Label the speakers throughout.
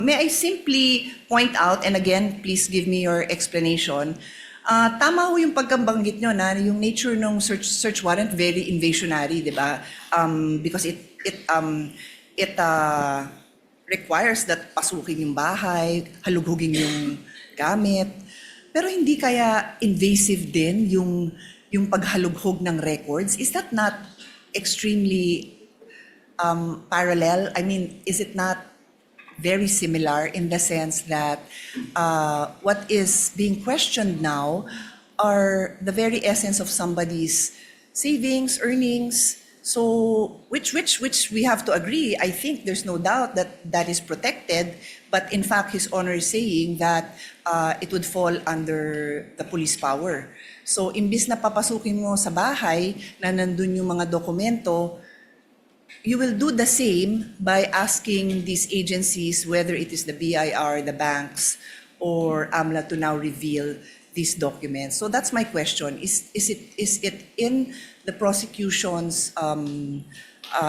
Speaker 1: May I simply point out, and again, please give me your explanation. Tama ho yung pagkambanggit nyo na yung nature ng search warrant very invasionary, di ba? Because it requires that pasukin yung bahay, halughugin yung gamit. Pero hindi kaya invasive din yung paghalughog ng records? Is that not extremely parallel? I mean, is it not very similar in the sense that what is being questioned now are the very essence of somebody's savings, earnings. So which we have to agree. I think there's no doubt that that is protected. But in fact, His Honor is saying that it would fall under the police power. So imbis na papasukin mo sa bahay na nandun yung mga dokumento, you will do the same by asking these agencies, whether it is the BIR, the banks, or AMLA, to now reveal these documents. So that's my question. Is it in the prosecution's,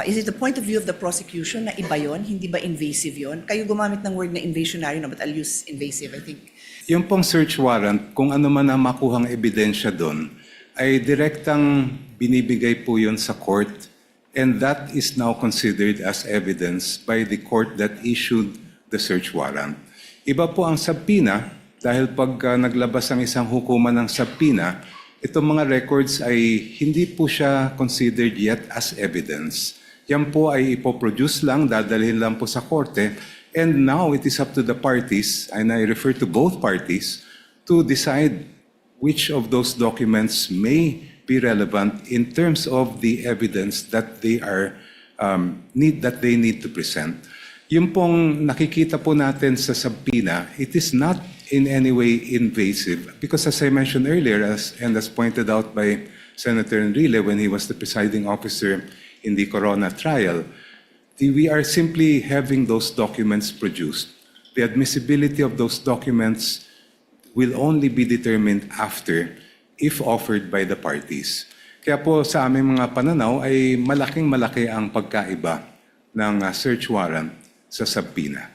Speaker 1: is it the point of view of the prosecution na iba yun? Hindi ba invasive yun? Kayo gumamit ng word na invasionary, no? But I'll use invasive, I think.
Speaker 2: Yung pong search warrant, kung ano man ang makuhang ebidensya doon, ay direktang binibigay po yun sa court. And that is now considered as evidence by the court that issued the search warrant. Iba po ang subpoena dahil pag naglabas ang isang hukuman ng subpoena, itong mga records ay hindi po siya considered yet as evidence. Yan po ay ipoproduce lang, dadalhin lang po sa korte, and now it is up to the parties, and I refer to both parties, to decide which of those documents may be relevant in terms of the evidence that they are need to present. Yung pong nakikita po natin sa subpoena, it is not in any way invasive because, as I mentioned earlier, and as pointed out by Senator Enrile when he was the presiding officer in the Corona trial, we are simply having those documents produced. The admissibility of those documents will only be determined after, if offered by the parties. Kaya po sa aming mga pananaw ay malaking-malaki ang pagkaiba ng search warrant sa subpoena.